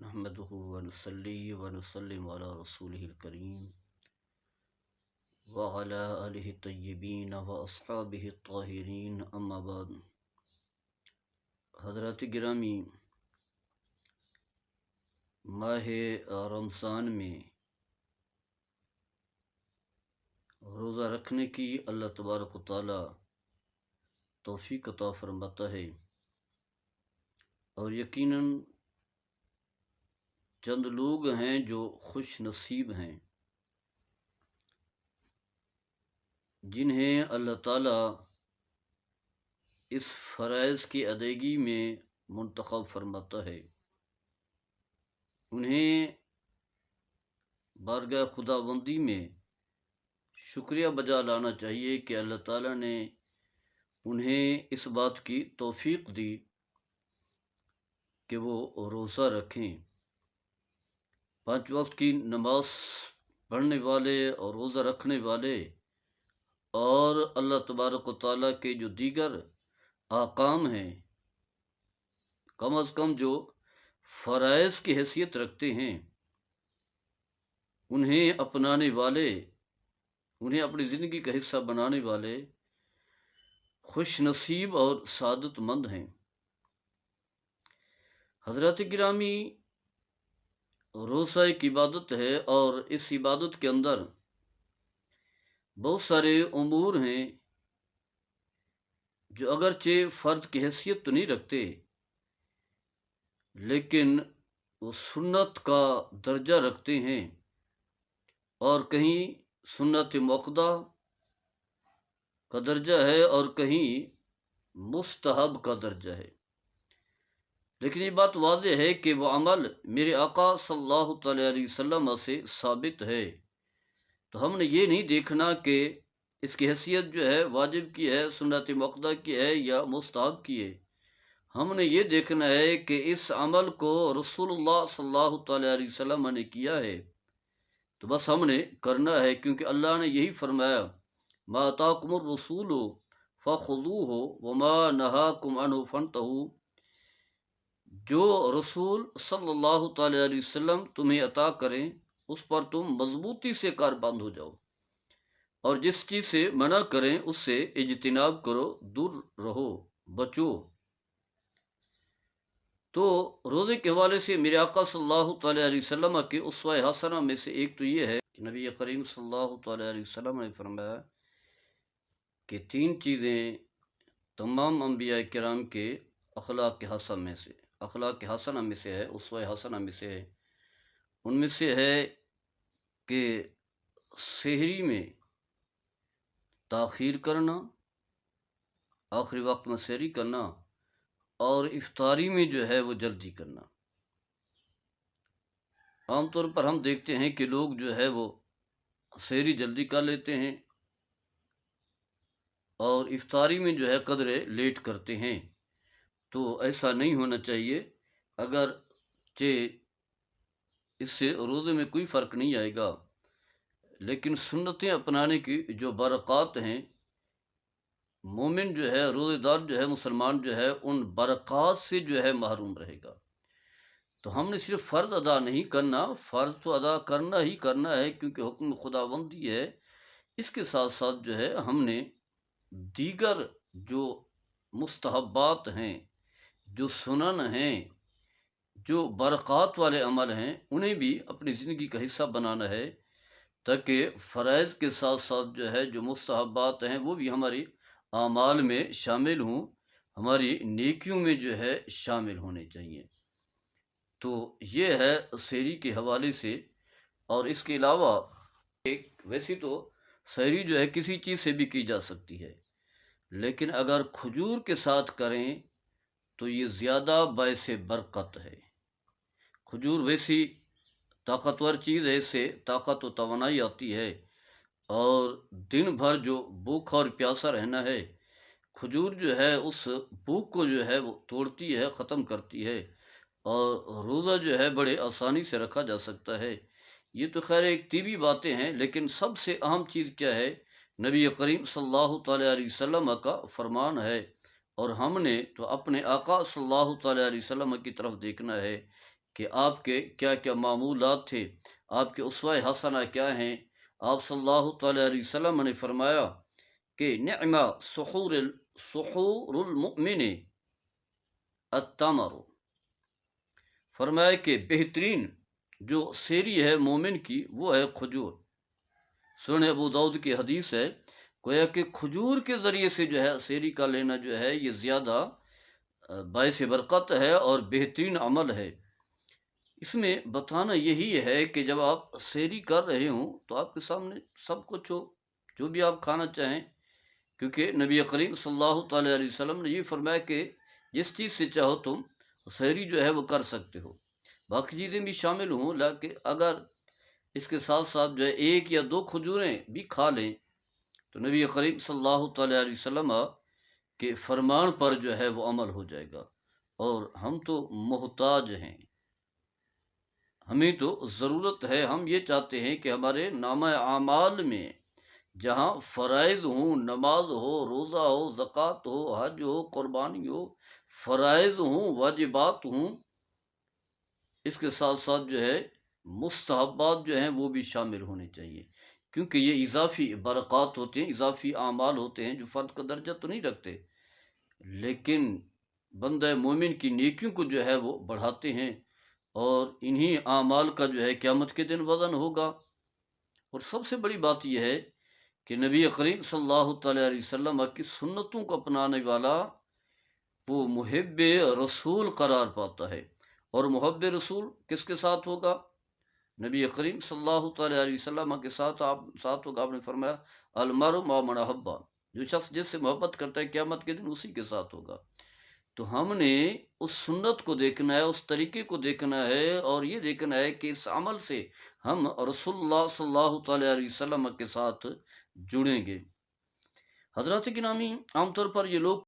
نحمده ونصلي ونسلم على رسوله الكريم وعلى آله الطيبين وأصحابه الطاهرين اما بعد۔ حضرات گرامی، ماہ رمضان میں روزہ رکھنے کی اللہ تبارک و تعالی توفیق عطا فرماتا ہے، اور یقیناً چند لوگ ہیں جو خوش نصیب ہیں جنہیں اللہ تعالیٰ اس فرائض کی ادائیگی میں منتخب فرماتا ہے۔ انہیں بارگاہ خداوندی میں شکریہ بجا لانا چاہیے کہ اللہ تعالیٰ نے انہیں اس بات کی توفیق دی کہ وہ روزہ رکھیں۔ 5 وقت کی نماز پڑھنے والے اور روزہ رکھنے والے اور اللہ تبارک و تعالیٰ کے جو دیگر احکام ہیں، کم از کم جو فرائض کی حیثیت رکھتے ہیں، انہیں اپنانے والے، انہیں اپنی زندگی کا حصہ بنانے والے خوش نصیب اور سعادت مند ہیں۔ حضرات گرامی، روزہ ایک عبادت ہے، اور اس عبادت کے اندر بہت سارے امور ہیں جو اگرچہ فرض کی حیثیت تو نہیں رکھتے، لیکن وہ سنت کا درجہ رکھتے ہیں، اور کہیں سنت موقدہ کا درجہ ہے اور کہیں مستحب کا درجہ ہے۔ لیکن یہ بات واضح ہے کہ وہ عمل میرے آقا صلی اللہ تعالیٰ علیہ وسلم سے ثابت ہے، تو ہم نے یہ نہیں دیکھنا کہ اس کی حیثیت جو ہے واجب کی ہے، سنت موقدہ کی ہے یا مستحب کی ہے۔ ہم نے یہ دیکھنا ہے کہ اس عمل کو رسول اللہ صلی اللہ تعالیٰ علیہ وسلم نے کیا ہے، تو بس ہم نے کرنا ہے، کیونکہ اللہ نے یہی فرمایا، ما آتاکم الرسول فخذوہ وما نہاکم عنہ فانتہوا۔ جو رسول صلی اللہ تعالیٰ علیہ وسلم تمہیں عطا کریں اس پر تم مضبوطی سے کار بند ہو جاؤ، اور جس چیز سے منع کریں اس سے اجتناب کرو، دور رہو، بچو۔ تو روزے کے حوالے سے میرے آقا صلی اللہ تعالیٰ علیہ وسلم کے اسوہ حسنہ میں سے ایک تو یہ ہے کہ نبی کریم صلی اللہ تعالیٰ علیہ وسلم نے فرمایا کہ 3 چیزیں تمام انبیاء کرام کے اخلاق حسنہ میں سے ہے، اسوہ حسنہ میں سے ہے۔ ان میں سے ہے کہ سحری میں تاخیر کرنا، آخری وقت میں سحری کرنا، اور افطاری میں جو ہے وہ جلدی کرنا۔ عام طور پر ہم دیکھتے ہیں کہ لوگ جو ہے وہ سحری جلدی کر لیتے ہیں اور افطاری میں جو ہے قدرے لیٹ کرتے ہیں، تو ایسا نہیں ہونا چاہیے۔ اگرچہ اس سے روزے میں کوئی فرق نہیں آئے گا، لیکن سنتیں اپنانے کی جو برکات ہیں، مومن جو ہے، روزے دار جو ہے، مسلمان جو ہے، ان برکات سے جو ہے محروم رہے گا۔ تو ہم نے صرف فرض ادا نہیں کرنا، فرض تو ادا کرنا ہی کرنا ہے کیونکہ حکم خداوندی ہے، اس کے ساتھ ساتھ جو ہے ہم نے دیگر جو مستحبات ہیں، جو سنن ہیں، جو برکات والے عمل ہیں، انہیں بھی اپنی زندگی کا حصہ بنانا ہے، تاکہ فرائض کے ساتھ ساتھ جو ہے جو مستحبات ہیں وہ بھی ہماری اعمال میں شامل ہوں، ہماری نیکیوں میں جو ہے شامل ہونے چاہیے۔ تو یہ ہے سحری کے حوالے سے۔ اور اس کے علاوہ ویسے تو سحری جو ہے کسی چیز سے بھی کی جا سکتی ہے، لیکن اگر کھجور کے ساتھ کریں تو یہ زیادہ باعث برکت ہے۔ کھجور ویسی طاقتور چیز ہے، اس سے طاقت و توانائی آتی ہے، اور دن بھر جو بھوکا اور پیاسا رہنا ہے، کھجور جو ہے اس بھوک کو جو ہے وہ توڑتی ہے، ختم کرتی ہے، اور روزہ جو ہے بڑے آسانی سے رکھا جا سکتا ہے۔ یہ تو خیر ایک طبی باتیں ہیں، لیکن سب سے اہم چیز کیا ہے؟ نبی کریم صلی اللہ تعالیٰ علیہ وسلم کا فرمان ہے، اور ہم نے تو اپنے آقا صلی اللہ تعالیٰ علیہ وسلم کی طرف دیکھنا ہے کہ آپ کے کیا کیا معمولات تھے، آپ کے اسوہ حسنہ کیا ہیں۔ آپ صلی اللہ تعالیٰ علیہ وسلم نے فرمایا کہ نعم سحور المؤمن التمر، فرمایا کہ بہترین جو سیری ہے مومن کی وہ ہے کھجور۔ سنن ابو داؤد کی حدیث ہے، گویا کہ کھجور کے ذریعے سے جو ہے سیری کا لینا جو ہے یہ زیادہ باعث برکت ہے اور بہترین عمل ہے۔ اس میں بتانا یہی ہے کہ جب آپ سیری کر رہے ہوں تو آپ کے سامنے سب کچھ ہو، جو بھی آپ کھانا چاہیں، کیونکہ نبی کریم صلی اللہ تعالیٰ علیہ وسلم نے یہ فرمایا کہ جس چیز سے چاہو تم سحری جو ہے وہ کر سکتے ہو، باقی چیزیں بھی شامل ہوں، لیکن اگر اس کے ساتھ ساتھ جو ہے ایک یا دو کھجوریں بھی کھا لیں تو نبی کریم صلی اللہ تعالیٰ علیہ وسلم کے فرمان پر جو ہے وہ عمل ہو جائے گا۔ اور ہم تو محتاج ہیں، ہمیں تو ضرورت ہے، ہم یہ چاہتے ہیں کہ ہمارے نامہ اعمال میں جہاں فرائض ہوں، نماز ہو، روزہ ہو، زکوٰۃ ہو، حج ہو، قربانی ہو، فرائض ہوں، واجبات ہوں، اس کے ساتھ ساتھ جو ہے مستحبات جو ہیں وہ بھی شامل ہونے چاہیے، کیونکہ یہ اضافی برکات ہوتے ہیں، اضافی اعمال ہوتے ہیں جو فرد کا درجہ تو نہیں رکھتے، لیکن بندہ مومن کی نیکیوں کو جو ہے وہ بڑھاتے ہیں، اور انہی اعمال کا جو ہے قیامت کے دن وزن ہوگا۔ اور سب سے بڑی بات یہ ہے کہ نبی کریم صلی اللہ تعالیٰ علیہ وسلم کی سنتوں کو اپنانے والا وہ محب رسول قرار پاتا ہے۔ اور محب رسول کس کے ساتھ ہوگا؟ نبی کریم صلی اللہ تعالیٰ علیہ وسلم کے ساتھ ہوگا۔ آپ نے فرمایا المرء مع من احب، جو شخص جس سے محبت کرتا ہے قیامت کے دن اسی کے ساتھ ہوگا۔ تو ہم نے اس سنت کو دیکھنا ہے، اس طریقے کو دیکھنا ہے، اور یہ دیکھنا ہے کہ اس عمل سے ہم رسول اللہ صلی اللہ تعالیٰ علیہ وسلم کے ساتھ جڑیں گے۔ حضرات گرامی، عام طور پر یہ لوگ